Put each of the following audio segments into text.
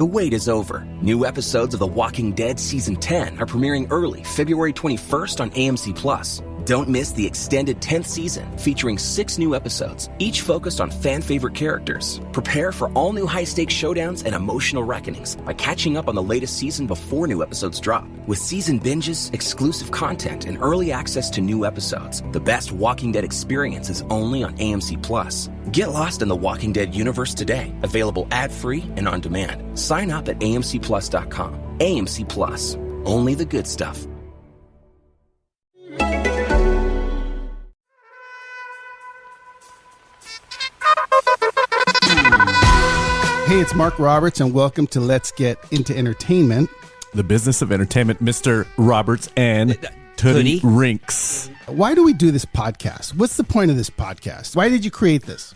The wait is over. New episodes of The Walking Dead Season 10 are premiering early, February 21st on AMC+. Don't miss the extended 10th season, featuring 6 new episodes, each focused on fan-favorite characters. Prepare for all-new high-stakes showdowns and emotional reckonings by catching up on the latest season before new episodes drop. With season binges, exclusive content, and early access to new episodes, the best Walking Dead experience is only on AMC+. Get lost in the Walking Dead universe today. Available ad-free and on demand. Sign up at amcplus.com. AMC+. Only the good stuff. Hey, it's Mark Roberts, and welcome to Let's Get Into Entertainment. The business of entertainment, Mr. Roberts and Tuddy Rinks. Why do we do this podcast? What's the point of this podcast? Why did you create this?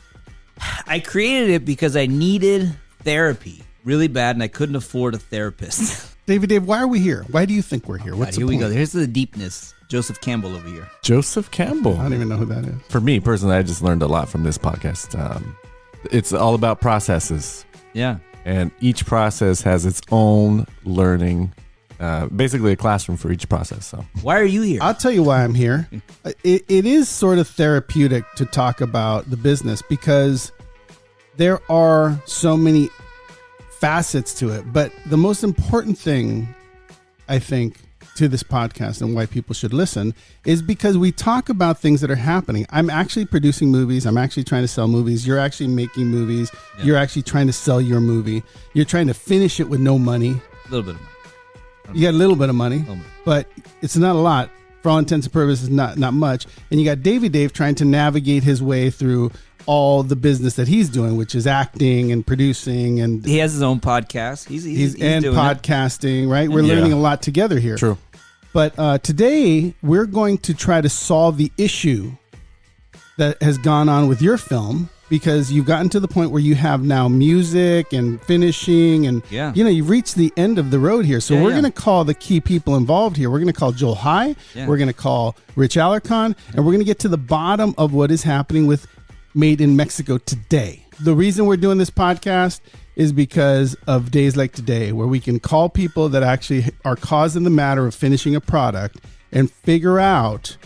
I created it because I needed therapy really bad, and I couldn't afford a therapist. Dave, why are we here? Why do you think we're here? What's Here the we point? go. Here's the deepness. Joseph Campbell over here. Joseph Campbell. I don't even know who that is. For me, personally, I just learned a lot from this podcast. It's all about processes. Yeah. And each process has its own learning, basically a classroom for each process. So Why are you here? I'll tell you why I'm here. It is sort of therapeutic to talk about the business because there are so many facets to it. But the most important thing, I think, to this podcast and why people should listen is because we talk about things that are happening. I'm actually producing movies. I'm actually trying to sell movies. You're actually making movies. Yeah. You're actually trying to sell your movie. You're trying to finish it with no money. A little bit of money. You got a little bit of money, but it's not a lot. For all intents and purposes, not much. And you got Dave trying to navigate his way through all the business that he's doing, which is acting and producing, and he has his own podcast. He's and doing podcasting, right? We're learning a lot together here. True. But today we're going to try to solve the issue that has gone on with your film, because you've gotten to the point where you have now music and finishing, and you've reached the end of the road here. So we're going to call the key people involved here. We're going to call Joel High. Yeah. We're going to call Rich Alarcon, and we're going to get to the bottom of what is happening with Made in Mexico today. The reason we're doing this podcast is because of days like today, where we can call people that actually are causing the matter of finishing a product and figure out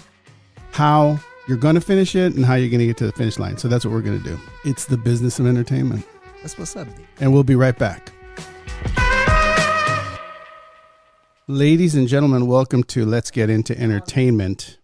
how you're going to finish it and how you're going to get to the finish line. So that's what we're going to do. It's the business of entertainment. That's what's up. And we'll be right back. Ladies and gentlemen, welcome to Let's Get Into Entertainment.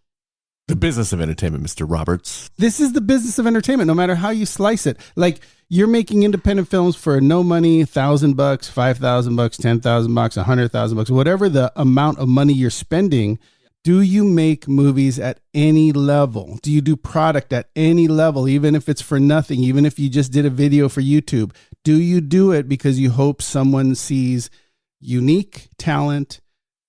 The business of entertainment, Mr. Roberts. This is the business of entertainment, no matter how you slice it. Like, you're making independent films for no money, $1,000, $5,000, $10,000, $100,000, whatever the amount of money you're spending. Do you make movies at any level? Do you do product at any level, even if it's for nothing, even if you just did a video for YouTube? Do you do it because you hope someone sees unique talent,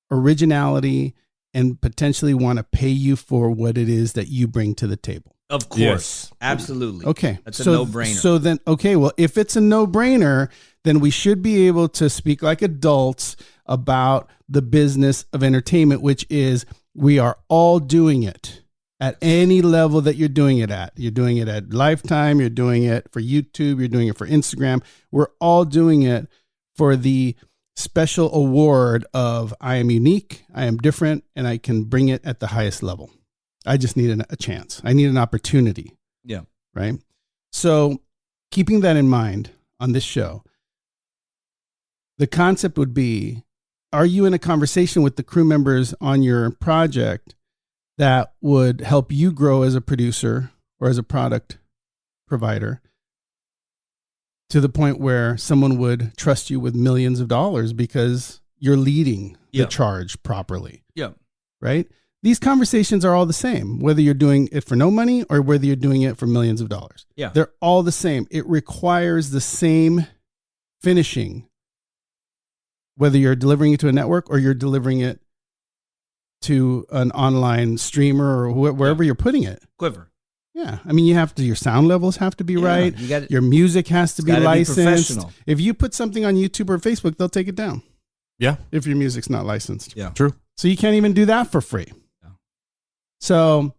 originality, and potentially want to pay you for what it is that you bring to the table? Of course. Yes. Absolutely. Okay. That's a no-brainer. So then, well, if it's a no-brainer, then we should be able to speak like adults about the business of entertainment, which is we are all doing it at any level that you're doing it at. You're doing it at Lifetime. You're doing it for YouTube. You're doing it for Instagram. We're all doing it for the special award of I am unique, I am different, and I can bring it at the highest level. I just need a chance. I need an opportunity. Yeah. Right? So keeping that in mind on this show, the concept would be, are you in a conversation with the crew members on your project that would help you grow as a producer or as a product provider to the point where someone would trust you with millions of dollars because you're leading the charge properly? Yeah. Right? These conversations are all the same, whether you're doing it for no money or whether you're doing it for millions of dollars. Yeah. They're all the same. It requires the same finishing, whether you're delivering it to a network or you're delivering it to an online streamer or wherever you're putting it. Quiver. Yeah. I mean, your sound levels have to be right. Your music has to be licensed. If you put something on YouTube or Facebook, they'll take it down. Yeah. If your music's not licensed. Yeah. True. So you can't even do that for free. Yeah. So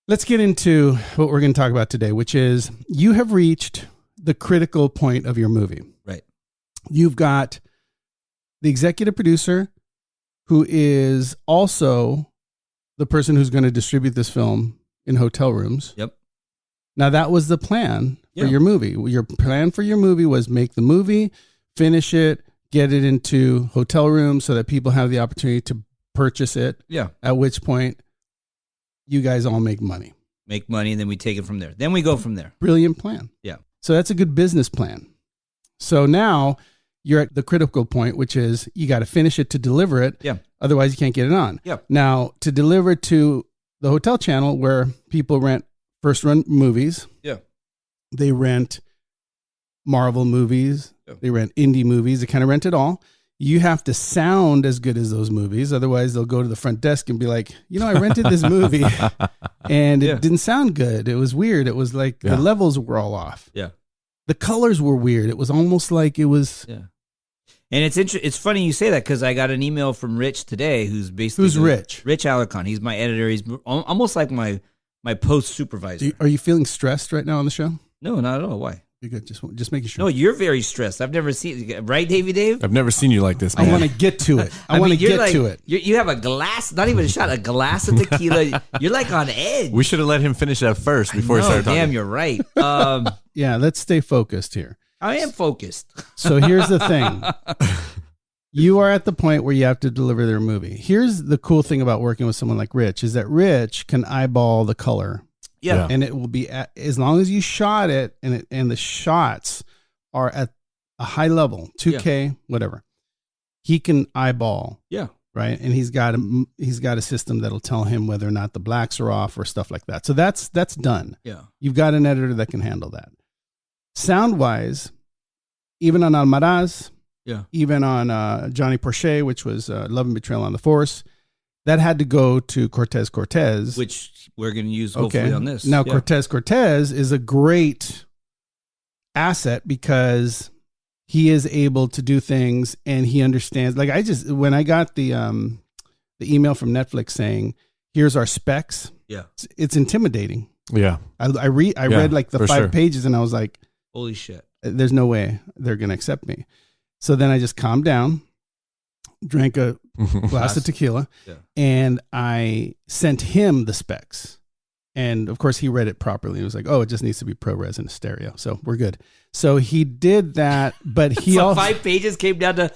let's get into what we're going to talk about today, which is you have reached the critical point of your movie. Right. You've got the executive producer, who is also the person who's going to distribute this film in hotel rooms. Yep. Now, that was the plan for your movie. Your plan for your movie was make the movie, finish it, get it into hotel rooms so that people have the opportunity to purchase it. Yeah. At which point, you guys all make money. Make money, and then we take it from there. Then we go from there. Brilliant plan. Yeah. So that's a good business plan. So now you're at the critical point, which is you got to finish it to deliver it. Yeah. Otherwise, you can't get it on. Yeah. Now, to deliver to the hotel channel where people rent first run movies. Yeah. They rent Marvel movies. Yeah. They rent indie movies. They kind of rent it all. You have to sound as good as those movies. Otherwise, they'll go to the front desk and be like, I rented this movie and it didn't sound good. It was weird. It was like the levels were all off. Yeah. The colors were weird. It was almost like it was. Yeah. And it's funny you say that because I got an email from Rich today, who's basically Rich? Rich Alarcon. He's my editor. He's almost like my post supervisor. Are you feeling stressed right now on the show? No, not at all. Why? You're good. Just making sure. No, you're very stressed. I've never seen, right, Davey Dave? I've never seen you like this, man. I want to get to it. I want to get to it. You have a glass, not even a shot, a glass of tequila. You're like on edge. We should have let him finish that first before he started talking. Damn, you're right. Yeah, let's stay focused here. I am focused. So here's the thing. You are at the point where you have to deliver their movie. Here's the cool thing about working with someone like Rich is that Rich can eyeball the color. Yeah. And it will be as long as you shot it and the shots are at a high level, 2K, whatever. He can eyeball. Yeah. Right. And he's got a system that'll tell him whether or not the blacks are off or stuff like that. So that's done. Yeah. You've got an editor that can handle that. Sound wise, even on Almaraz, even on Johnny Porche, which was Love and Betrayal on the Force, that had to go to Cortez, which we're going to use hopefully on this. Now, Cortez is a great asset because he is able to do things and he understands. Like when I got the email from Netflix saying, "Here's our specs," it's intimidating. Yeah, I read like the 5 pages and I was like, "Holy shit!" There's no way they're going to accept me. So then I just calmed down, drank a glass of tequila, and I sent him the specs. And of course, he read it properly. He was like, "Oh, it just needs to be ProRes and stereo, so we're good." So he did that, but he so also 5 pages came down to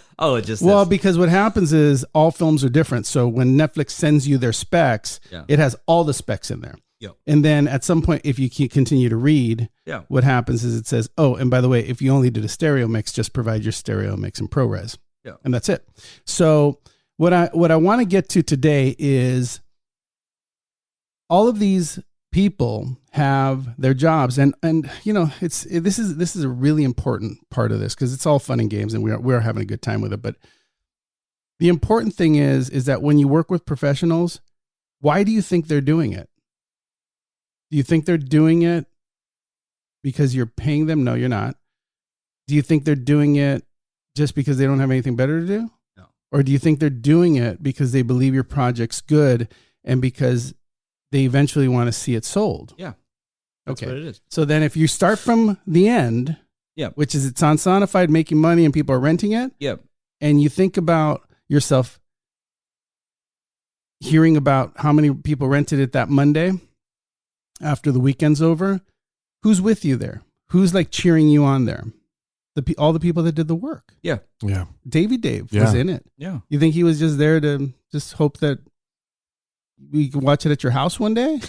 because what happens is all films are different. So when Netflix sends you their specs, it has all the specs in there. And then at some point, if you continue to read, what happens is it says, "Oh, and by the way, if you only did a stereo mix, just provide your stereo mix in ProRes." And that's it. So what I want to get to today is all of these people have their jobs, and this is a really important part of this because it's all fun and games, and we are having a good time with it. But the important thing is that when you work with professionals, why do you think they're doing it? Do you think they're doing it because you're paying them? No, you're not. Do you think they're doing it just because they don't have anything better to do? No. Or do you think they're doing it because they believe your project's good and because they eventually want to see it sold? Yeah. That's what it is. So then if you start from the end, which is it's on Sonified making money and people are renting it, and you think about yourself hearing about how many people rented it that Monday after the weekend's over, who's with you there? Who's like cheering you on there? All the people that did the work. Yeah. Davey Dave was in it. Yeah. You think he was just there to just hope that we could watch it at your house one day?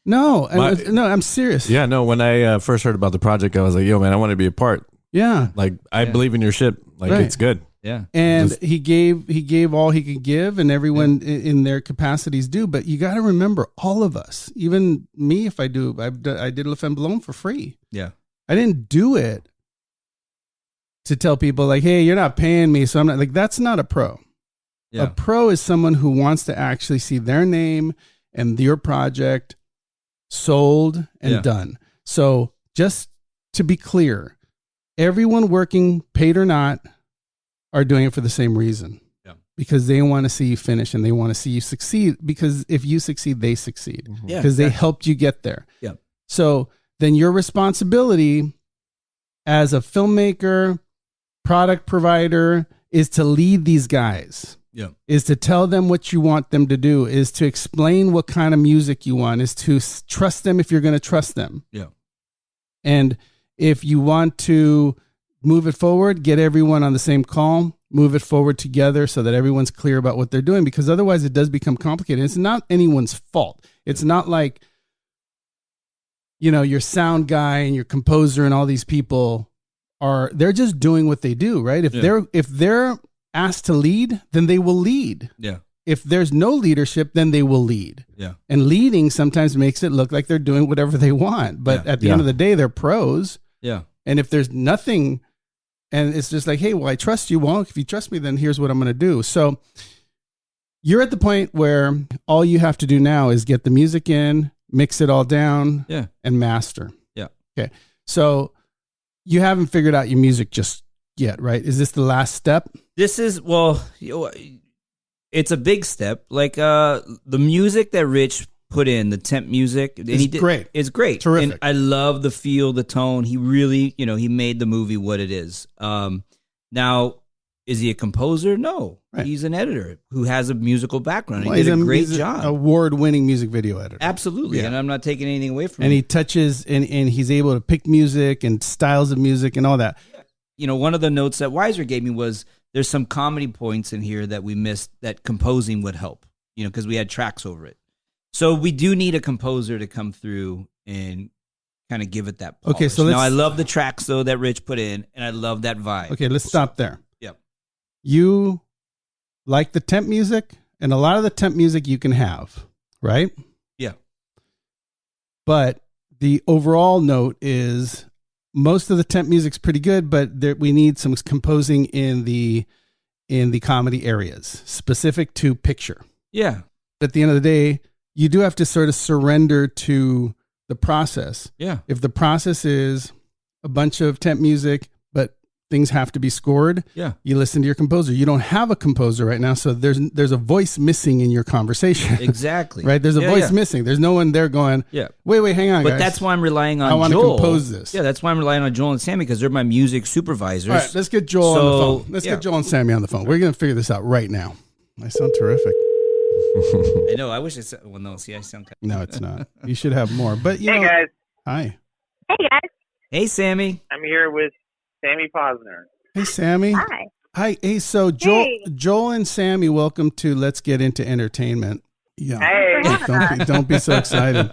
No, I'm serious. Yeah, no. When I first heard about the project, I was like, "Yo, man, I want to be a part." Yeah, like I believe in your shit. Like it's good. Yeah, and he gave all he could give, and everyone in their capacities do. But you got to remember, all of us, even me, if I did Le Femme Blonde for free. Yeah, I didn't do it to tell people like, "Hey, you're not paying me, so I'm not." Like that's not a pro. Yeah. A pro is someone who wants to actually see their name and your project sold and done. So just to be clear, everyone working, paid or not, are doing it for the same reason. Yeah. Because they want to see you finish and they want to see you succeed. Because if you succeed, they succeed. Mm-hmm. Yeah, because they helped you get there. Yeah. So then your responsibility as a filmmaker, product provider is to lead these guys. Yeah. Is to tell them what you want them to do, is to explain what kind of music you want, is to trust them if you're going to trust them. Yeah. And if you want to move it forward, get everyone on the same call, move it forward together so that everyone's clear about what they're doing, because otherwise it does become complicated. It's not anyone's fault. It's not like, your sound guy and your composer and all these people they're just doing what they do, right? If they're asked to lead, then they will lead. Yeah. If there's no leadership, then they will lead. Yeah. And leading sometimes makes it look like they're doing whatever they want. But at the end of the day, they're pros. Yeah. And if there's nothing, and it's just like, hey, well, I trust you. Well, if you trust me, then here's what I'm going to do. So you're at the point where all you have to do now is get the music in, mix it all down, and master. Yeah. Okay. So you haven't figured out your music just yet, right? Is this the last step? This is, it's a big step. Like the music that Rich put in, the temp music, Great. It's great. Terrific. And I love the feel, the tone. He really, he made the movie what it is. Now, is he a composer? No. Right. He's an editor who has a musical background. Well, He did a great he's job. Award-winning music video editor. Absolutely. Yeah. And I'm not taking anything away from And him. he touches and he's able to pick music and styles of music and all that. One of the notes that Weiser gave me was there's some comedy points in here that we missed that composing would help, because we had tracks over it. So we do need a composer to come through and kind of give it that polish. Okay, so now I love the tracks though that Rich put in, and I love that vibe. Okay, let's stop there. Yep. You like the temp music, and a lot of the temp music you can have, right? Yeah. But the overall note is most of the temp music's pretty good, but we need some composing in the comedy areas specific to picture. Yeah. At the end of the day, you do have to sort of surrender to the process. Yeah. If the process is a bunch of temp music, but things have to be scored, you listen to your composer. You don't have a composer right now, so there's a voice missing in your conversation. Exactly. Right? There's a voice missing. There's no one there going, wait, hang on, But guys. that's why I'm relying on Joel. I want to compose this. Yeah, that's why I'm relying on Joel and Sammy, because they're my music supervisors. All right, let's get Joel on the phone. Let's get Joel and Sammy on the phone. We're going to figure this out right now. I sound terrific. I know. I wish I said. Well, no. See, I sound. No, it's not. You should have more. But Hey guys. Hi. Hey guys. Hey, Sammy. I'm here with Sami Posner. Hey, Sammy. Hi. Hi. Hey, so Joel and Sammy, welcome to Let's Get Into Entertainment. Yeah. Hey. Don't be so excited.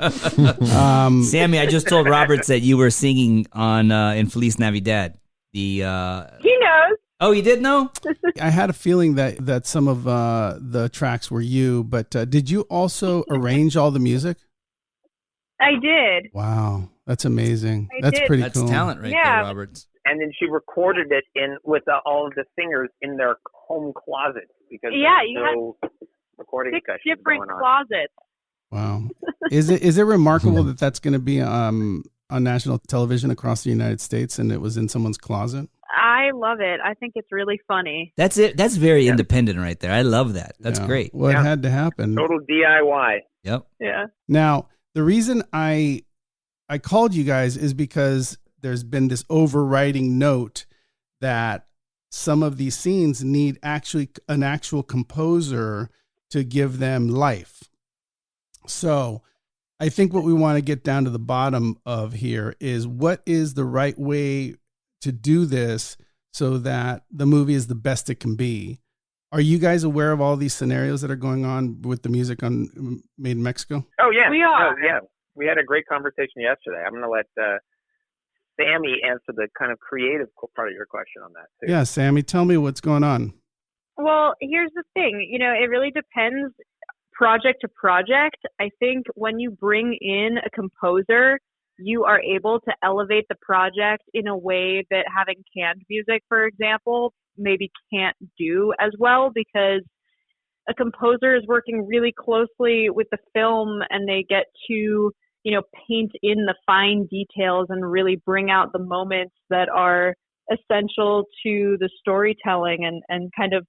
Sammy, I just told Roberts that you were singing on in Feliz Navidad. He knows. Oh, you did know? I had a feeling that some of the tracks were you, but did you also arrange all the music? I did. Wow, that's amazing. I That's did. pretty That's cool. talent right there, Roberts. And then she recorded it with all of the singers in their home closets because You there's no recording 6 sessions different going on. closets. Wow. Is it remarkable that that's going to be on national television across the United States and it was in someone's closet? I love it. I think it's really funny. That's it. That's very independent right there. I love that. That's great. Well, it had to happen. Total DIY. Yep. Yeah. Now, the reason I called you guys is because there's been this overriding note that some of these scenes need an actual composer to give them life. So I think what we want to get down to the bottom of here is what is the right way to do this so that the movie is the best it can be. Are you guys aware of all these scenarios that are going on with the music on Made in Mexico? Oh, yeah. We are. Oh, yeah. We had a great conversation yesterday. I'm going to let Sammy answer the kind of creative part of your question on that, too. Yeah, Sammy, tell me what's going on. Well, here's the thing. It really depends project to project. I think when you bring in a composer, you are able to elevate the project in a way that having canned music, for example, maybe can't do as well, because a composer is working really closely with the film and they get to, paint in the fine details and really bring out the moments that are essential to the storytelling and kind of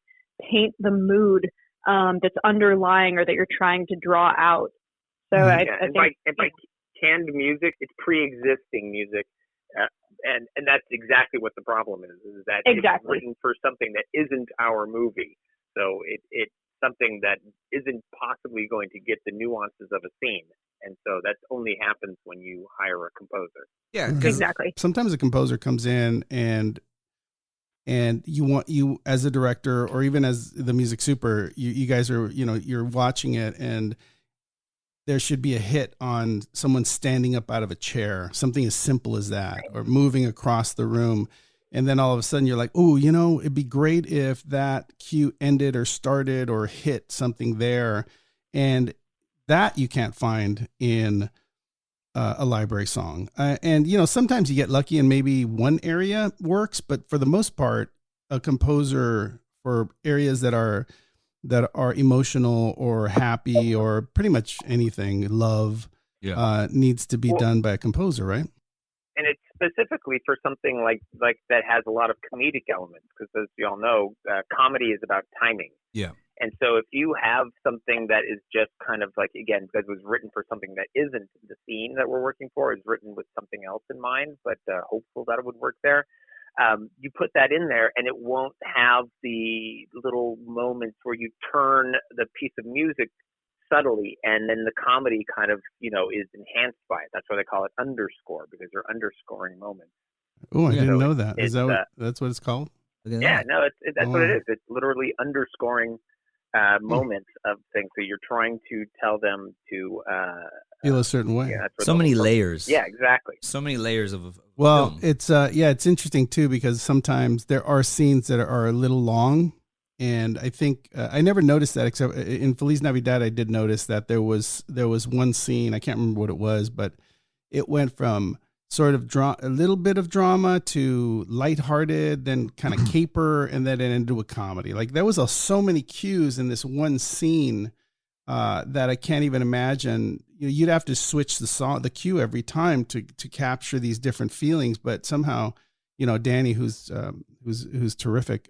paint the mood that's underlying or that you're trying to draw out. So I think by canned music, it's pre-existing music. and that's exactly what the problem is that Exactly. it's written for something that isn't our movie. So it's something that isn't possibly going to get the nuances of a scene. And so that only happens when you hire a composer. Yeah, because Exactly. Sometimes a composer comes in and you as a director or even as the music super, you guys are, you're watching it and there should be a hit on someone standing up out of a chair, something as simple as that, or moving across the room. And then all of a sudden you're like, oh, it'd be great if that cue ended or started or hit something there. And that you can't find in a library song. And sometimes you get lucky and maybe one area works, but for the most part, a composer for areas that are emotional or happy or pretty much anything, love, needs to be done by a composer, right? And it's specifically for something like that has a lot of comedic elements, because as you all know, comedy is about timing. Yeah. And so if you have something that is just kind of like, again, because it was written for something that isn't the scene that we're working for, is written with something else in mind, but hopeful that it would work there. You put that in there and it won't have the little moments where you turn the piece of music subtly and then the comedy kind of, is enhanced by it. That's why they call it underscore, because they're underscoring moments. Oh, I didn't So know that. Is that that's what it's called? Yeah, no, that's what it is. It's literally underscoring moments of things. So you're trying to tell them to feel a certain way. Yeah, so many layers. Yeah, exactly. So many layers of well, film. It's interesting too, because sometimes there are scenes that are a little long. And I think I never noticed that, except in Feliz Navidad, I did notice that there was one scene. I can't remember what it was, but it went from sort of a little bit of drama to lighthearted, then kind of caper, and then it ended with comedy. Like there was so many cues in this one scene that I can't even imagine. You'd have to switch the cue every time to capture these different feelings. But somehow, Danny, who's terrific,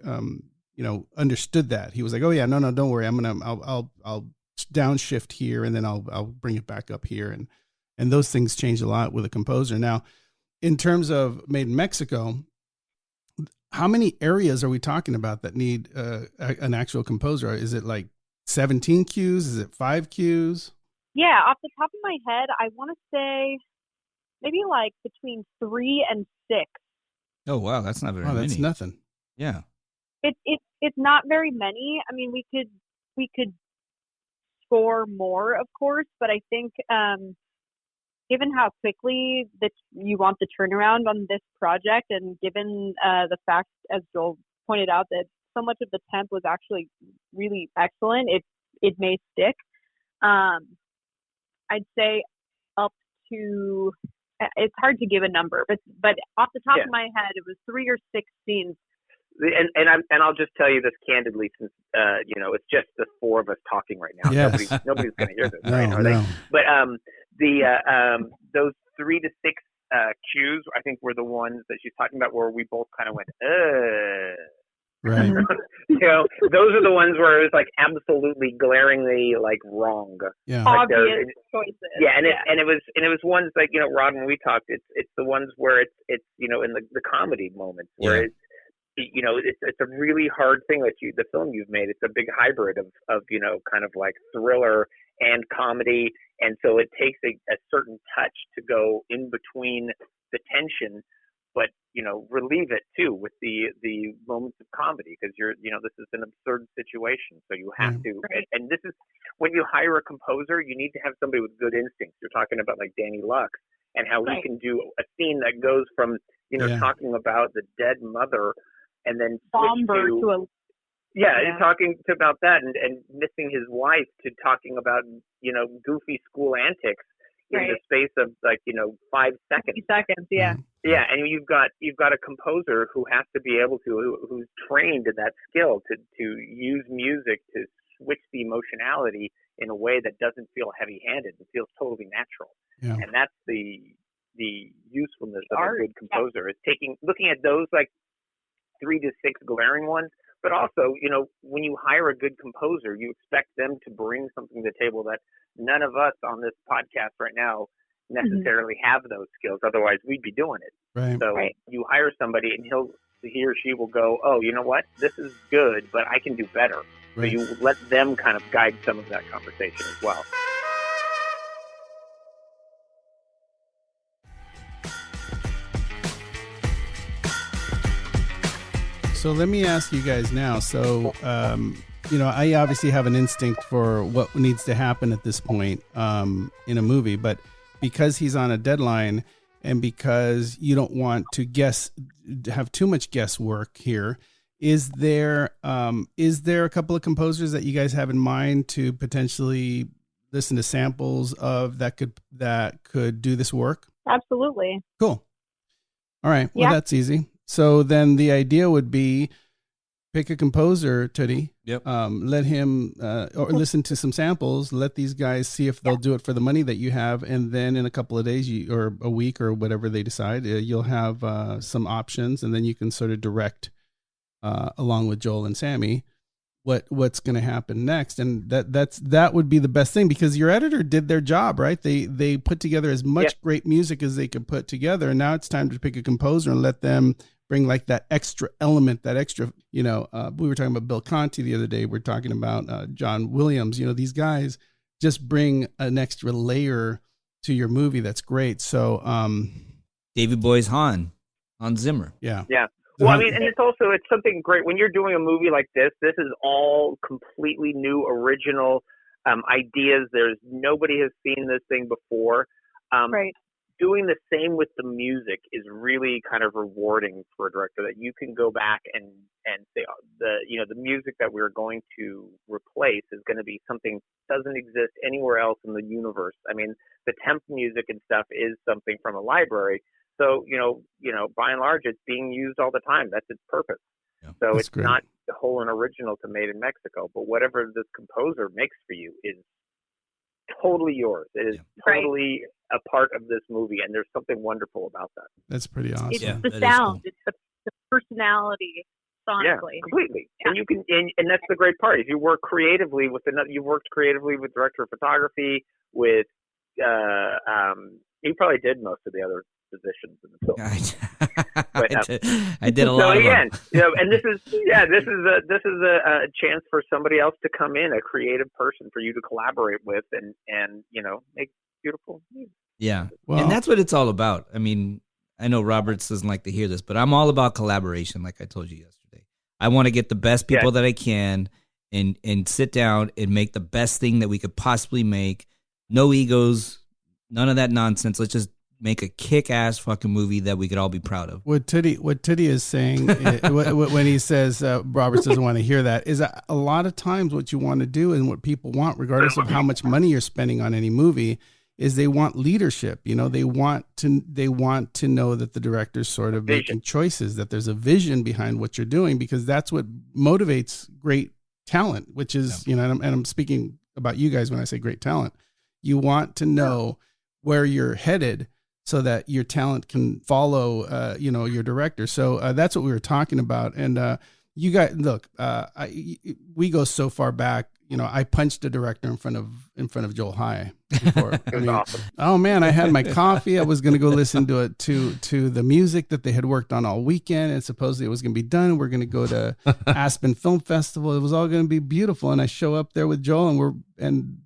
understood that. He was like, oh yeah, no, don't worry. I'll downshift here and then I'll bring it back up here. And those things change a lot with a composer. Now, in terms of Made in Mexico, how many areas are we talking about that need an actual composer? Is it like 17 cues? Is it 5 cues? Yeah, off the top of my head, I want to say maybe like between 3 and 6. Oh wow, that's not very many. That's nothing. Yeah. It's not very many. I mean, we could score more, of course, but I think given how quickly that you want the turnaround on this project, and given the fact, as Joel pointed out, that so much of the temp was actually really excellent, it may stick. I'd say up to, it's hard to give a number, but off the top of my head, it was 3 or 6 scenes. And I'll just tell you this candidly, since it's just the 4 of us talking right now. Yes. Nobody's going to hear this, No, right? Are no. they? But those 3 to 6 cues, I think, were the ones that she's talking about, where we both kind of went, Right. Those are the ones where it was like absolutely glaringly like wrong. Yeah. Like Obvious choices. Yeah, and it was ones like, Rod, when we talked, it's the ones where it's in the comedy moments where it's a really hard thing that the film you've made. It's a big hybrid of kind of like thriller and comedy, and so it takes a certain touch to go in between the tension, but relieve it too with the moments of comedy, because this is an absurd situation, so you have to. And this is when you hire a composer, you need to have somebody with good instincts. You're talking about like Danny Lux and how he can do a scene that goes from talking about the dead mother and then somber to a talking about that and missing his wife, to talking about goofy school antics in the space of 5 seconds. 50 seconds, yeah. Yeah, and you've got a composer who has to be able to, who's trained in that skill to use music to switch the emotionality in a way that doesn't feel heavy-handed. It feels totally natural. Yeah. And that's the usefulness of a good composer, is looking at those like 3 to 6 glaring ones, but also, when you hire a good composer, you expect them to bring something to the table that none of us on this podcast right now necessarily have those skills. Otherwise, we'd be doing it. Right. So you hire somebody and he or she will go, oh, you know what? This is good, but I can do better. So Right. you let them kind of guide some of that conversation as well. So let me ask you guys now. So, I obviously have an instinct for what needs to happen at this point in a movie, but because he's on a deadline and because you don't want to have too much guesswork here, is there a couple of composers that you guys have in mind to potentially listen to samples of that could do this work? Absolutely. Cool. All right. Well, Yeah. that's easy. So then the idea would be pick a composer, Tuddy. Yep. Let him or listen to some samples. Let these guys see if they'll do it for the money that you have, and then in a couple of days or a week or whatever they decide, you'll have some options, and then you can sort of direct along with Joel and Sami what's going to happen next. And that would be the best thing, because your editor did their job, right? They put together as much great music as they could put together, and now it's time to pick a composer and let them bring like that extra element, that extra, we were talking about Bill Conti the other day. We're talking about John Williams. These guys just bring an extra layer to your movie. That's great. So David Boy's Hans Zimmer. Yeah. Yeah. Well, I mean, and it's something great when you're doing a movie like this. This is all completely new, original ideas. Nobody has seen this thing before. Right. Doing the same with the music is really kind of rewarding for a director, that you can go back and say the music that we're going to replace is going to be something that doesn't exist anywhere else in the universe. I mean, the temp music and stuff is something from a library. So, by and large, it's being used all the time. That's its purpose. Yeah, so it's great. not the whole and original to Made in Mexico, but whatever this composer makes for you is totally yours. It is totally a part of this movie, and there's something wonderful about that. That's pretty awesome. It's Yeah, the that is sound. cool. It's the personality sonically. Yeah, completely. Yeah. And you can, and that's the great part. If you work creatively you've worked creatively with director of photography, with you probably did most of the other positions in the film. I did a lot. So of again, them. and this is a chance for somebody else to come in, a creative person for you to collaborate with, and make beautiful music. Yeah. Well- And that's what it's all about. I mean, I know Roberts doesn't like to hear this, but I'm all about collaboration, like I told you yesterday. I want to get the best people that I can and sit down and make the best thing that we could possibly make. No egos, none of that nonsense. Let's just make a kick-ass fucking movie that we could all be proud of. What Tuddy is saying when he says Roberts doesn't want to hear that is that a lot of times what you want to do and what people want, regardless of how much money you're spending on any movie, is they want leadership. They want to know that the director's sort of making choices, that there's a vision behind what you're doing, because that's what motivates great talent, which is, and I'm speaking about you guys when I say great talent. You want to know where you're headed so that your talent can follow, your director. So that's what we were talking about. And you guys, look, we go so far back. I punched a director in front of Joel High before. It was awesome. Oh man, I had my coffee. I was going to go listen to the music that they had worked on all weekend, and supposedly it was going to be done. We're going to go to Aspen Film Festival. It was all going to be beautiful. And I show up there with Joel, and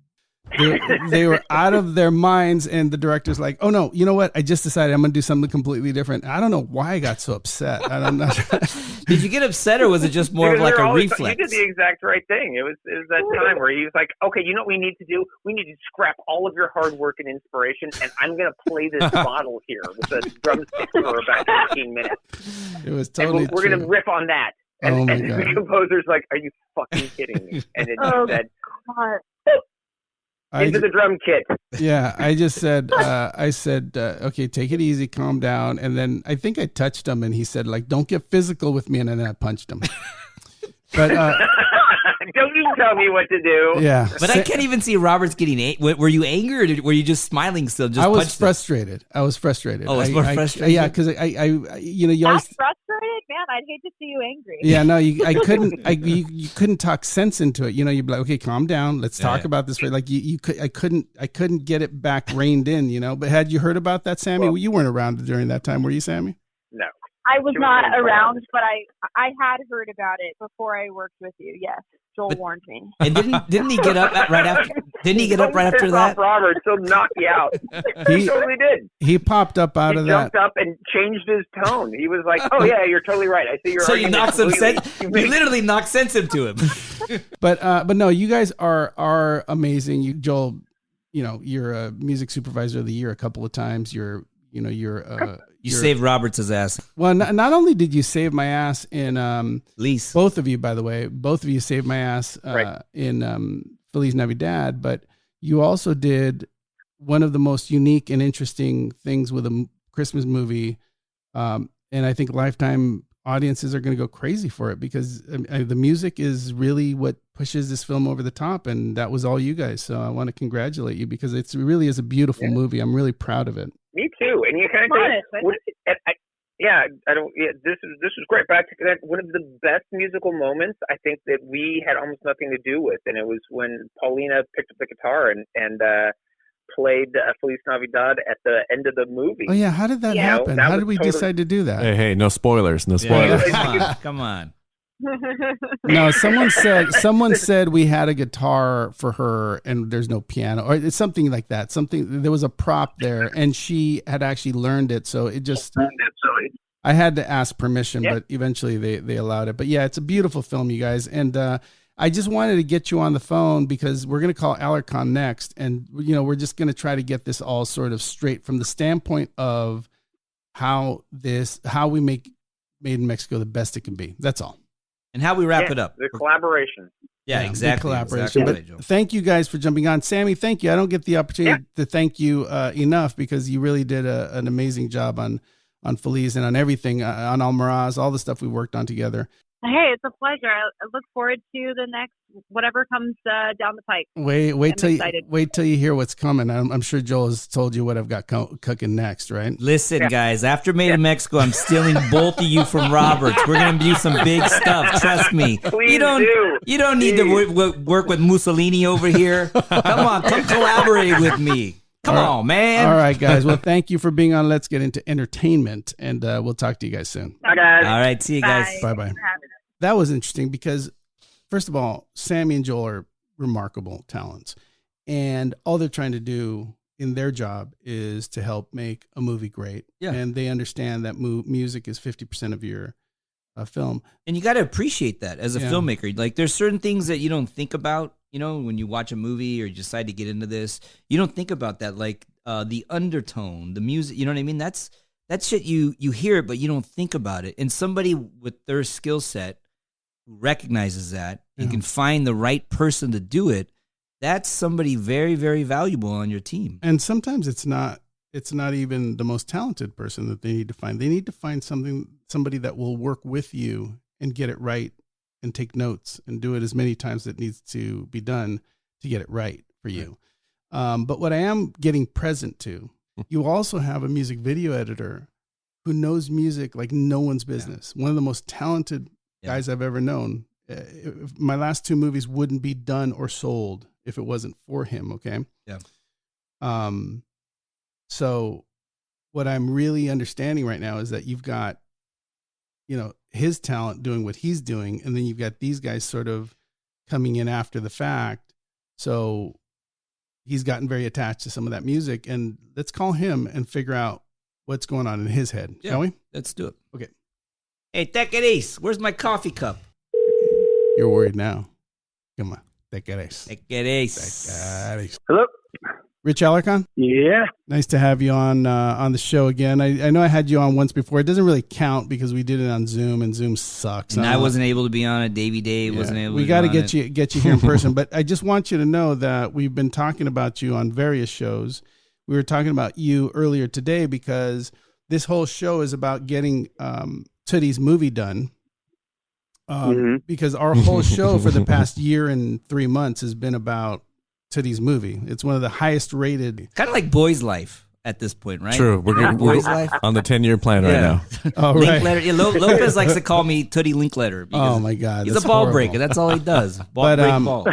they were out of their minds, and the director's like, oh no, you know what, I just decided I'm gonna do something completely different. I don't know why I got so upset. I don't know. Did you get upset, or was it just more of like a reflex? You did the exact right thing. It was that time where he was like, okay, you know what we need to do? We need to scrap all of your hard work and inspiration, and I'm gonna play this bottle here with a drumstick for about 15 minutes. It was totally we're gonna riff on that. And, Oh, and my the God. composer's like, are you fucking kidding me? And then he said, God. into the drum kit. Yeah, I just said, okay, take it easy, calm down. And then I think I touched him, and he said, like, don't get physical with me. And then I punched him. But don't you tell me what to do. yeah, But I can't even see Roberts getting were you angry, or were you just smiling still? Just I was punched him? frustrated. I was frustrated. Oh, it's more frustrating? Yeah, because you That's always. frustrated, man. I'd hate to see you angry. Yeah, no, I couldn't. You couldn't talk sense into it. You'd be like, okay, calm down. Let's talk about this. Like I couldn't get it back reined in. But had you heard about that, Sammy? Well, you weren't around during that time, were you, Sammy? I was She was not on around, but I had heard about it before I worked with you. Yes, Joel warned me. And didn't he get up right after? Didn't he get up right after Piss that? off Robert, he'll knock you out. He totally did. He popped up out of He that. jumped up and changed his tone. He was like, "Oh yeah, you're totally right. I see your So you argument knocked some completely. sense. You literally knocked sense into him. But no, you guys are amazing. You, Joel, you're a music supervisor of the year a couple of times. You saved Roberts' ass. Well, not only did you save my ass in Lease. both of you, by the way, both of you saved my ass Right. in Feliz Navidad, but you also did one of the most unique and interesting things with a Christmas movie, and I think Lifetime audiences are going to go crazy for it because the music is really what pushes this film over the top, and that was all you guys. So I want to congratulate you because it really is a beautiful movie. I'm really proud of it. Me too. And you kind of this is great. But I think that one of the best musical moments I think that we had almost nothing to do with, and it was when Paulina picked up the guitar and played Feliz Navidad at the end of the movie. Oh yeah, how did that happen? that How was did we totally- decide to do that? Hey, no spoilers. No spoilers. Yeah, come on. No, someone said we had a guitar for her and there's no piano, or it's something like that. There was a prop there and she had actually learned it. So it just, I had to ask permission, but eventually they allowed it. But yeah, it's a beautiful film, you guys. And I just wanted to get you on the phone because we're going to call Alarcon next. And, we're just going to try to get this all sort of straight from the standpoint of how we make Made in Mexico the best it can be. That's all. And how we wrap it up. The collaboration. Yeah, exactly. The collaboration. Exactly But right, Joel. thank you guys for jumping on. Sammy, thank you. I don't get the opportunity to thank you enough because you really did an amazing job on Feliz and on everything, on Almaraz, all the stuff we worked on together. Hey, it's a pleasure. I look forward to the next whatever comes down the pike. Wait till you hear what's coming. I'm sure Joel has told you what I've got cooking next, right? Listen, guys, after Made in Mexico, I'm stealing both of you from Roberts. We're going to do some big stuff. Trust me. Please you don't need to work with Mussolini over here. Come on, come collaborate with me. Come on, man. All right, guys. Well, thank you for being on. Let's get into entertainment, and we'll talk to you guys soon. Bye, guys. All right, see you guys. Bye-bye. Thanks for having us. That was interesting because, first of all, Sammy and Joel are remarkable talents, and all they're trying to do in their job is to help make a movie great. Yeah. And they understand that music is 50% of your film. And you got to appreciate that as a filmmaker. Like, there's certain things that you don't think about, when you watch a movie or you decide to get into this. You don't think about that, like the undertone, the music. You know what I mean? That's shit. You hear it, but you don't think about it. And somebody with their skill set who recognizes that and can find the right person to do it, that's somebody very, very valuable on your team. And sometimes it's not even the most talented person that they need to find. They need to find somebody that will work with you and get it right and take notes and do it as many times as it needs to be done to get it right for you. But what I am getting present to, you also have a music video editor who knows music like no one's business. One of the most talented guys I've ever known. My last two movies wouldn't be done or sold if it wasn't for him. Okay. Yeah. So what I'm really understanding right now is that you've got, his talent doing what he's doing. And then you've got these guys sort of coming in after the fact. So he's gotten very attached to some of that music, and let's call him and figure out what's going on in his head. Shall we? Let's do it. Okay. Hey, take it easy. Where's my coffee cup? You're worried now. Come on. Take it easy. Take it easy. Hello. Rich Alarcon? Yeah. Nice to have you on the show again. I know I had you on once before. It doesn't really count because we did it on Zoom, and Zoom sucks. And I wasn't able to be on it. Davey Dave wasn't able. We got to get you here in person. But I just want you to know that we've been talking about you on various shows. We were talking about you earlier today because this whole show is about getting Tuddy's movie done. Because our whole show for the past year and 3 months has been about Tuddy's movie. It's one of the highest rated. Kind of like Boy's Life at this point, right? True. We're Boy's Life on the 10-year plan right now. Oh, right. Linkletter. Yeah, Lopez likes to call me Tuddy Linkletter. Oh my God. He's that's a ball horrible. breaker. That's all he does. Break balls.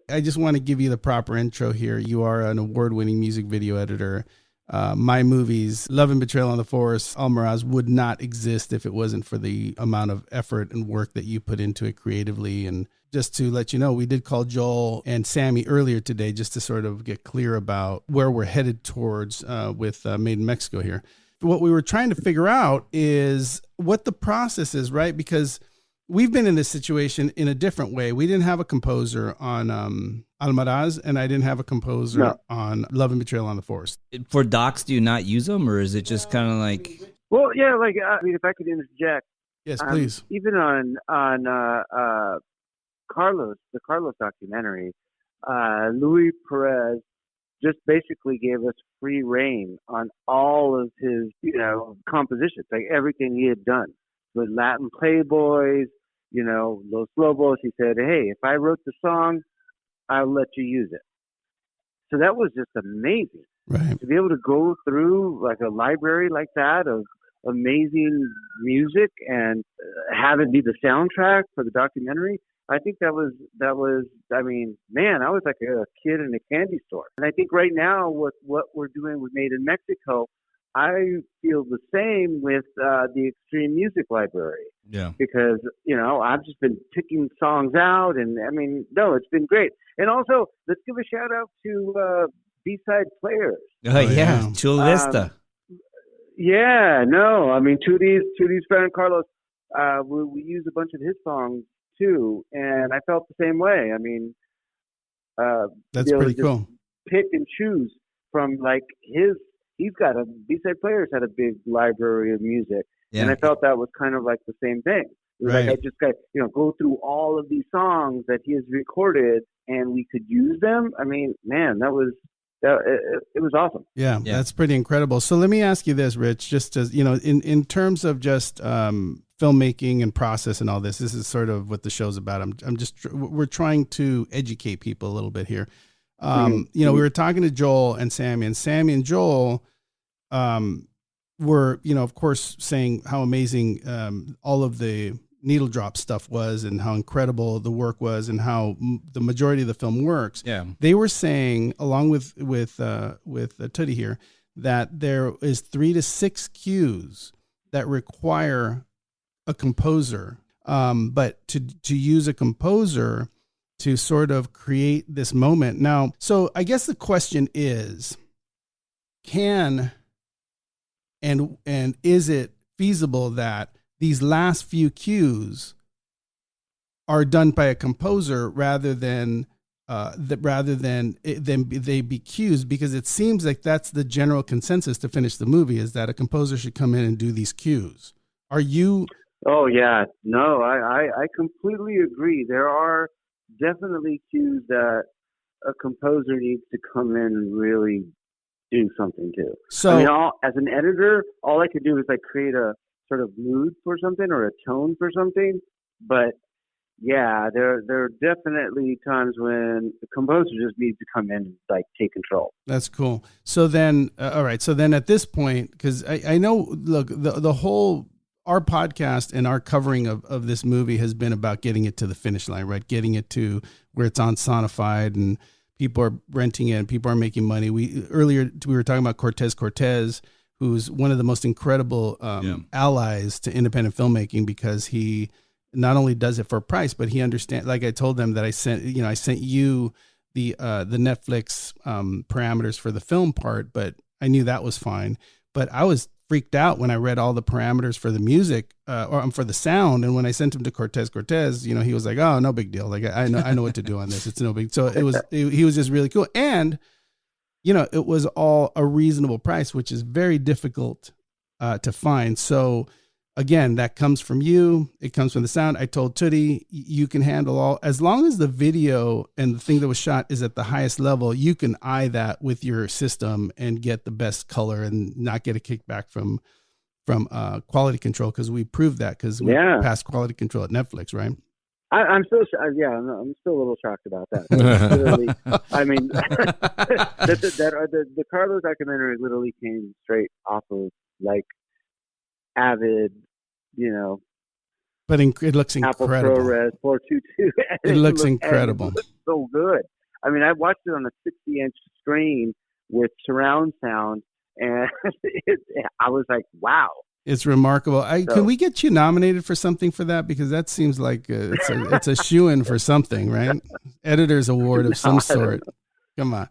I just want to give you the proper intro here. You are an award-winning music video editor. my movies, Love and Betrayal on the Force, Almaraz would not exist if it wasn't for the amount of effort and work that you put into it creatively. And just to let you know, we did call Joel and Sammy earlier today just to sort of get clear about where we're headed towards with Made in Mexico here. What we were trying to figure out is what the process is, right? Because we've been in this situation in a different way. We didn't have a composer on Almaraz, and I didn't have a composer on Love and Betrayal on the Force. For docs, do you not use them, or is it just kind of like? Well, yeah, like I mean, if I could interject, Yes, please. even on Carlos, the Carlos documentary, Louis Perez just basically gave us free reign on all of his, compositions, like everything he had done with Latin Playboys, Los Lobos. He said, "Hey, if I wrote the song, I'll let you use it." So that was just amazing. Right. To be able to go through like a library like that of amazing music and have it be the soundtrack for the documentary. I think that was, I mean, man, I was like a kid in a candy store. And I think right now with what we're doing with Made in Mexico, I feel the same with the Extreme Music Library. Yeah. Because, I've just been picking songs out and I mean, no, it's been great. And also, let's give a shout out to B-side players. Oh, yeah. Chula Vista. Yeah, no, I mean, Tuddy's friend Carlos, we use a bunch of his songs too, and I felt the same way. I mean, that's pretty cool. Pick and choose from like he's got B-side players had a big library of music, and I felt that was kind of like the same thing. It was like I just got go through all of these songs that he has recorded, and we could use them. I mean, man, it was awesome. Yeah, that's pretty incredible. So let me ask you this, Rich, just as in terms of just filmmaking and process and all this is sort of what the show's about. We're trying to educate people a little bit here. We were talking to Joel and Sammy, and Joel were, of course, saying how amazing all of the needle drop stuff was and how incredible the work was and how the majority of the film works. Yeah. They were saying, along with Tuddy here, that there is 3 to 6 cues that require a composer, but to use a composer to sort of create this moment. Now, so I guess the question is, is it feasible that these last few cues are done by a composer rather than they be cues? Because it seems like that's the general consensus to finish the movie, is that a composer should come in and do these cues. Are you? Oh yeah, no, I completely agree. There are definitely cues that a composer needs to come in and really do something to. So, I mean, as an editor, all I could do is like create a sort of mood for something or a tone for something. But yeah, there are definitely times when the composer just needs to come in and like take control. That's cool. So then, all right. So then at this point, because I know, look, the whole, our podcast and our covering of this movie has been about getting it to the finish line, right? Getting it to where it's on Sonified and people are renting it and people are making money. Earlier we were talking about Cortez, who's one of the most incredible allies to independent filmmaking, because he not only does it for a price, but he understands. Like I told them that I sent you the Netflix parameters for the film part, but I knew that was fine. But I was freaked out when I read all the parameters for the music or for the sound. And when I sent him to Cortez, he was like, "Oh, no big deal. Like I know what to do on this. It's no big." So he was just really cool. And, it was all a reasonable price, which is very difficult to find. So again, that comes from you. It comes from the sound. I told Tuddy, you can handle all, as long as the video and the thing that was shot is at the highest level, you can eye that with your system and get the best color and not get a kickback from quality control. Cause we proved that because we passed quality control at Netflix, right? I'm still a little shocked about that. Literally, I mean, the Carlos documentary literally came straight off of like Avid, but it looks incredible. Apple ProRes 422. It looks incredible. It looks so good. I mean, I watched it on a 60-inch screen with surround sound, and I was like, wow. It's remarkable. So- Can we get you nominated for something for that? Because that seems like it's a shoo-in for something, right? Editor's award of some sort. Come on.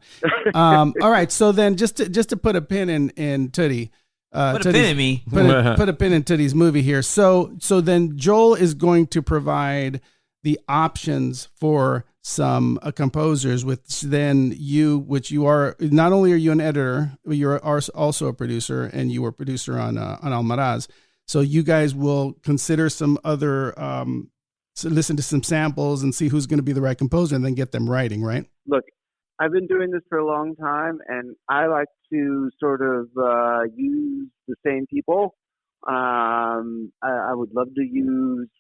All right. So then, just to put a pin in Tuddy. Put a pin in me. Put a pin in Tuddy's movie here. So then Joel is going to provide the options for some composers, which then which you are, not only are you an editor, but you're also a producer, and you were a producer on Almaraz. So you guys will consider some other, listen to some samples and see who's going to be the right composer, and then get them writing, right? Look, I've been doing this for a long time, and I like to sort of use the same people. I would love to use,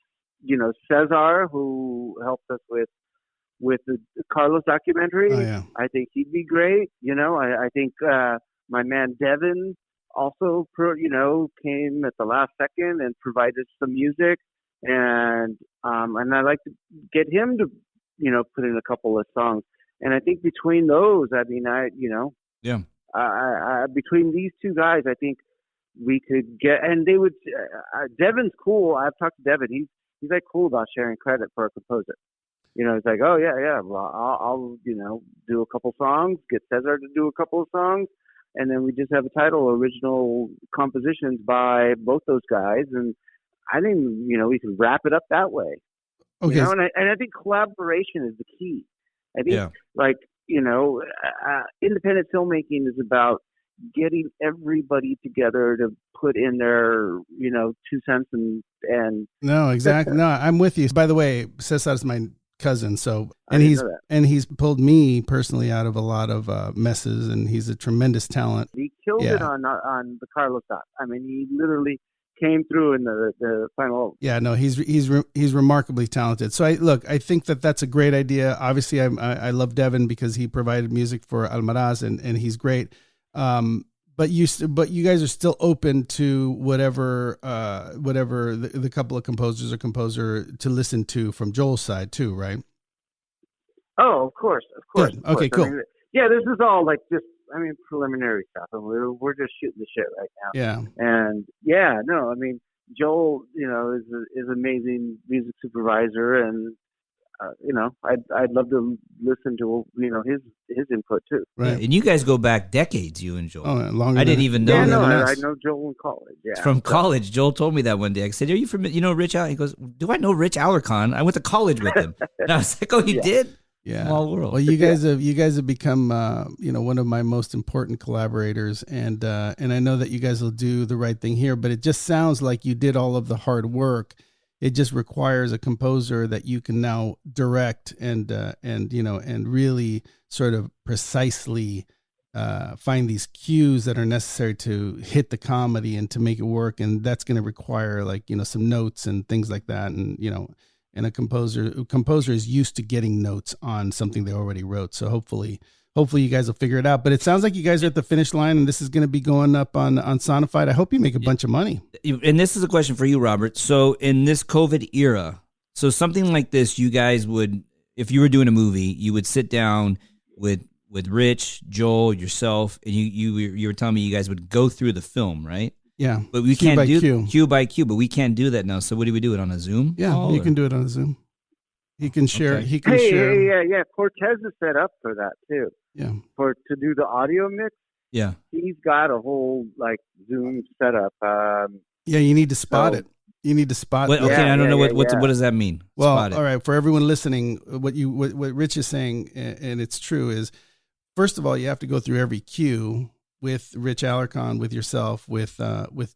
Cesar, who helped us with the Carlos documentary. Oh, yeah. I think he'd be great. I think my man Devin also, came at the last second and provided some music, and I like to get him to, put in a couple of songs. And I think between those, between these two guys, I think we could get, and they would. Devin's cool. I've talked to Devin. He's like cool about sharing credit for a composer. It's like, oh yeah. Well, I'll do a couple songs, get Cesar to do a couple of songs, and then we just have a title, original compositions by both those guys, and I think we can wrap it up that way. Okay. And I think collaboration is the key. I think independent filmmaking is about getting everybody together to put in their 2 cents and. No, exactly. No, I'm with you. By the way, Cesar's my cousin, so he's pulled me personally out of a lot of messes, and he's a tremendous talent. He killed it on the Carlos doc. I mean, he literally came through in the final. Yeah, no, he's remarkably talented. So I think that's a great idea. Obviously, I love Devin because he provided music for Almaraz, and he's great. But you guys are still open to whatever the couple of composers or composer to listen to from Joel's side too, right? Oh, of course. Good. Okay, cool. This is all like just preliminary stuff, and we're just shooting the shit right now. Yeah. And Joel, is amazing music supervisor, and I'd love to listen to his input too. Right. Yeah, and you guys go back decades, you and Joel. Oh, longer. I didn't even know. Yeah, that. I know Joel in college. Yeah, from college. Joel told me that one day. I said, "Are you from Rich Alarcon?" He goes, "Do I know Rich Alarcon? I went to college with him." And I was like, "Oh, you did?" Yeah. Small world. Well, you guys have become one of my most important collaborators, and I know that you guys will do the right thing here. But it just sounds like you did all of the hard work. It just requires a composer that you can now direct and really sort of precisely find these cues that are necessary to hit the comedy and to make it work. And that's going to require some notes and things like that. And a composer is used to getting notes on something they already wrote. So hopefully you guys will figure it out. But it sounds like you guys are at the finish line, and this is going to be going up on Sonified. I hope you make a bunch of money. And this is a question for you, Robert. So in this COVID era, so something like this, you guys would, if you were doing a movie, you would sit down with Rich, Joel, yourself, and you were telling me you guys would go through the film, right? Yeah. But we can't do cue by cue, but we can't do that now. So what do we do it on a Zoom? Yeah, you can do it on a Zoom. He can share. Okay. He can share. Yeah. Cortez is set up for that too. Yeah. To do the audio mix. Yeah. He's got a whole Zoom setup. Yeah, you need to spot it. You need to spot. Okay, I don't know what does that mean. Well, spot it. All right, for everyone listening, what Rich is saying, and it's true, is first of all you have to go through every cue with Rich Alarcon, with yourself, with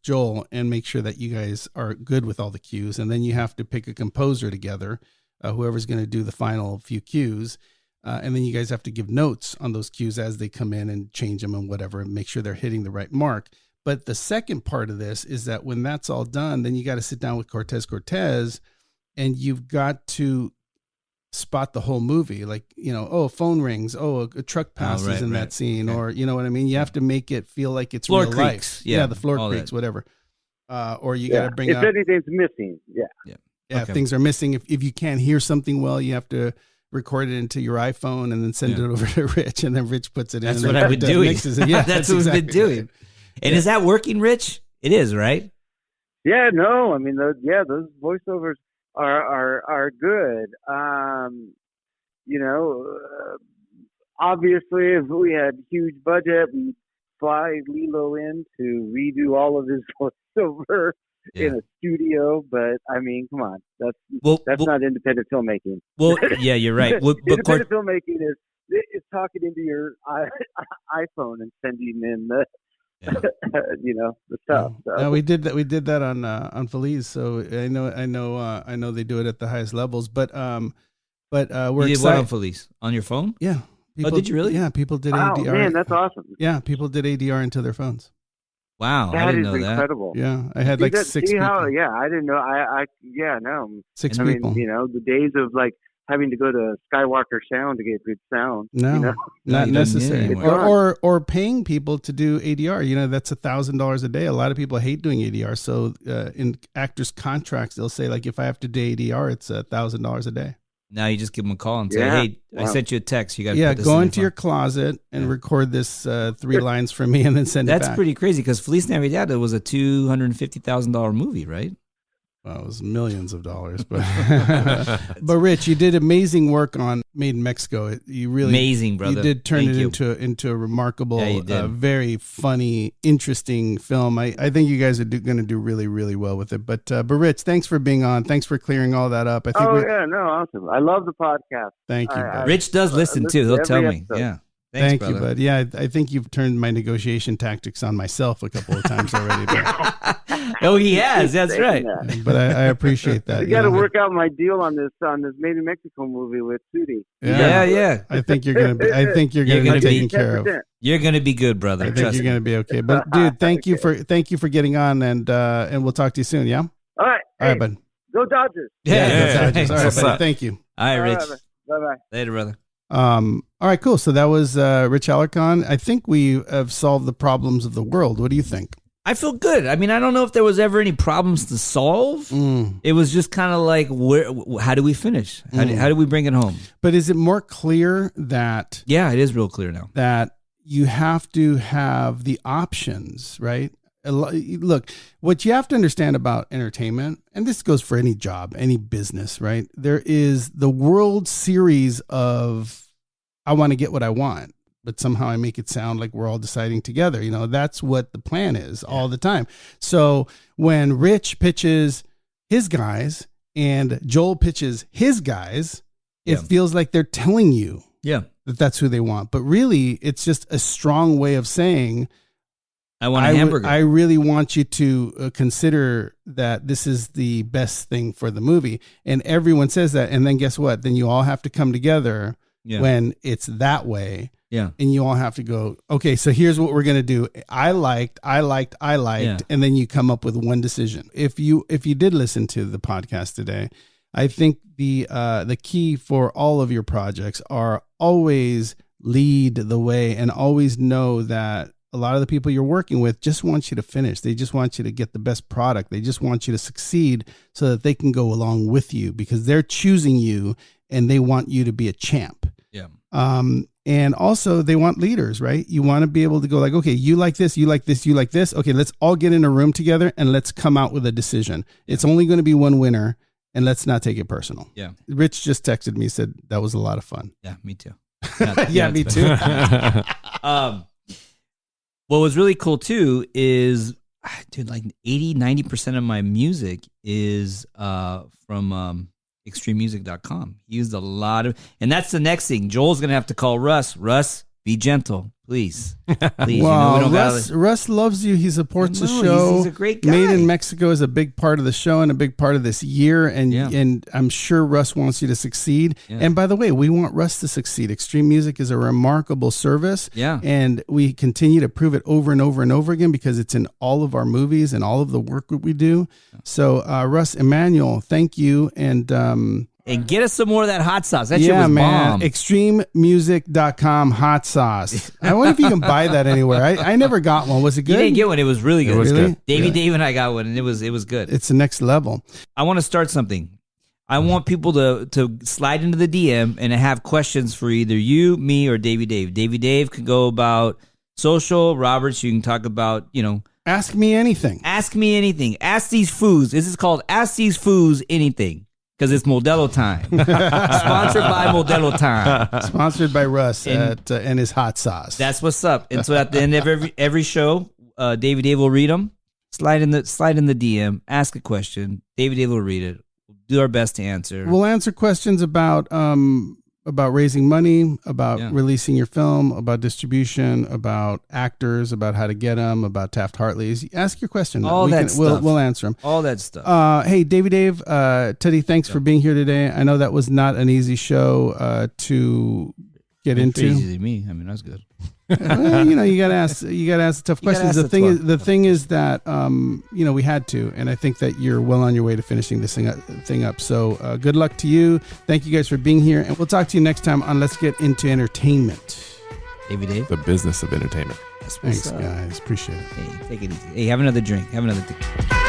Joel, and make sure that you guys are good with all the cues, and then you have to pick a composer together. Whoever's going to do the final few cues, and then you guys have to give notes on those cues as they come in and change them and whatever, and make sure they're hitting the right mark. But the second part of this is that when that's all done, then you got to sit down with Cortez, and you've got to spot the whole movie. Like, a phone rings, a truck passes that scene, or you know what I mean? You have to make it feel like it's floor real creaks. life. Yeah, the floor creaks, that. Whatever. Or you got to bring if up. anything's missing, yeah. Yeah, okay. If things are missing, if you can't hear something well, you have to record it into your iPhone and then send it over to Rich, and then Rich puts it in. That's what I've been doing. Yeah, that's what we've been doing. And is that working, Rich? It is, right? Yeah, no, I mean, those voiceovers are good. Obviously, if we had huge budget, we'd fly Lilo in to redo all of his voiceover in a studio. But I mean, come on, that's not independent filmmaking. Well, yeah, you're right. Well, independent filmmaking is talking into your iPhone and sending in the the stuff. So. No, we did that. We did that on Feliz. So I know they do it at the highest levels. But we're you did excited. what on Feliz? On your phone? Yeah. People, did you really? Yeah, people did wow, ADR. Man, that's awesome. Yeah, people did ADR into their phones. Wow, that I didn't know incredible. that. Yeah, I had like 6 people. I didn't know. No. 6 I people. mean, the days of like having to go to Skywalker Sound to get good sound. No, not necessary. anymore. Or paying people to do ADR. That's $1,000 a day. A lot of people hate doing ADR. So in actors' contracts, they'll say like, if I have to do ADR, it's $1,000 a day. Now you just give them a call and say, "Hey, I sent you a text. You got to put this go in into your closet and record this 3 lines for me, and then send it back." That's pretty crazy because Feliz Navidad was a $250,000 movie, right? Well, it was millions of dollars, but but Rich, you did amazing work on Made in Mexico. You really amazing, brother. You did turn into a remarkable, very funny, interesting film. I think you guys are going to do really, really well with it. But Rich, thanks for being on. Thanks for clearing all that up. Awesome. I love the podcast. Thank you. Rich does listen too. He'll tell me. Episode. Yeah. Thank you, bud. Yeah, I think you've turned my negotiation tactics on myself a couple of times already. Oh, he has. That's right. But I appreciate that. You got to work out my deal on this Made in Mexico movie with Tuddy. Yeah. I think you're gonna be. I think you're gonna be taken care of. You're gonna be good, brother. I think you're gonna be okay. But dude, thank you for getting on, and we'll talk to you soon. Yeah. All right. All right, bud. Go Dodgers. Yeah. Go Dodgers. All right, buddy. Thank you. All right, Rich. Bye bye. Later, brother. All right, cool. So that was Rich Alarcon. I think we have solved the problems of the world. What do you think? I feel good. I mean, I don't know if there was ever any problems to solve. It was just kind of like, how do we finish? How do we bring it home? But is it more clear that... Yeah, it is real clear now. That you have to have the options, right? Look, what you have to understand about entertainment, and this goes for any job, any business, right? There is the World Series of, I want to get what I want, but somehow I make it sound like we're all deciding together. That's what the plan is all the time. So when Rich pitches his guys and Joel pitches his guys, it feels like they're telling you that that's who they want. But really, it's just a strong way of saying, I want a hamburger. I really want you to consider that this is the best thing for the movie. And everyone says that. And then guess what? Then you all have to come together when it's that way. Yeah. And you all have to go, okay, so here's what we're going to do. I liked. And then you come up with one decision. If you did listen to the podcast today, I think the key for all of your projects are always lead the way and always know that a lot of the people you're working with just want you to finish. They just want you to get the best product. They just want you to succeed so that they can go along with you because they're choosing you and they want you to be a champ. Yeah. And also they want leaders, right? You want to be able to go like, okay, you like this, you like this, you like this. Okay, let's all get in a room together and let's come out with a decision. It's only going to be one winner and let's not take it personal. Yeah. Rich just texted me, said that was a lot of fun. Yeah, me too. Yeah, me too. What was really cool too is, dude, like 80-90% of my music is from extrememusic.com. He used a lot of, and that's the next thing. Joel's going to have to call Russ. Russ, be gentle, please. Please. Well, Russ loves you. He supports the show. He's a great guy. Made in Mexico is a big part of the show and a big part of this year. And I'm sure Russ wants you to succeed. Yeah. And by the way, we want Russ to succeed. Extreme Music is a remarkable service. Yeah. And we continue to prove it over and over and over again because it's in all of our movies and all of the work that we do. Yeah. So Russ, Emmanuel, thank you. And get us some more of that hot sauce. That shit was bomb. Extrememusic.com hot sauce. I wonder if you can buy that anywhere. I never got one. Was it good? You didn't get one. It was really good. It was good. Dave and I got one, and it was good. It's the next level. I want to start something. I want people to slide into the DM and have questions for either you, me, or Davey Dave. Davey Dave could go about Social, Roberts, you can talk about, Ask me anything. ask me anything. Ask these foods. This is called Ask These Foods Anything because it's Modelo time. Sponsored by Modelo time. Sponsored by Russ and his hot sauce. That's what's up. And so at the end of every show, Davey Dave will read them. Slide in the DM. Ask a question. Davey Dave will read it. We'll do our best to answer. We'll answer questions about raising money, about releasing your film, about distribution, about actors, about how to get them, about Taft-Hartley's. Ask your question. All that stuff. We'll answer them. All that stuff. Hey, Dave, Tuddy, thanks for being here today. I know that was not an easy show to get into. Easy to me. I mean, that's good. Well, you gotta ask the tough questions. The thing is that we had to, and I think that you're well on your way to finishing this thing up. So good luck to you. Thank you guys for being here, and we'll talk to you next time on Let's Get Into Entertainment. Davey Dave, The business of entertainment. Thanks, guys. Appreciate it. Hey, take it easy. Hey, have another drink. Have another drink.